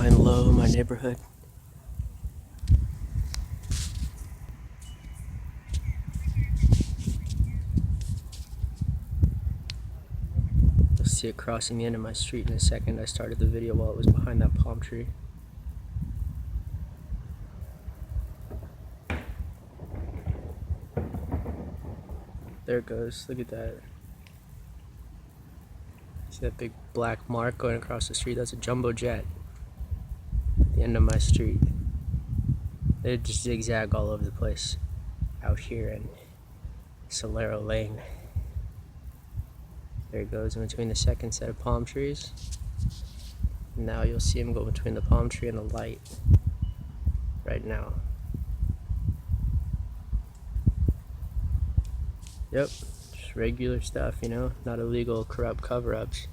Flying low in my neighborhood. You'll see it crossing the end of my street in a second. I started the video while it was behind that palm tree. There it goes. Look at that. See that big black mark going across the street? That's a jumbo jet at the end of my street. They just zigzag all over the place out here in Solero Lane. There it goes in between the second set of palm trees. Now you'll see him go between the palm tree and the light right now. Yep, just regular stuff, you know, not illegal, corrupt cover-ups.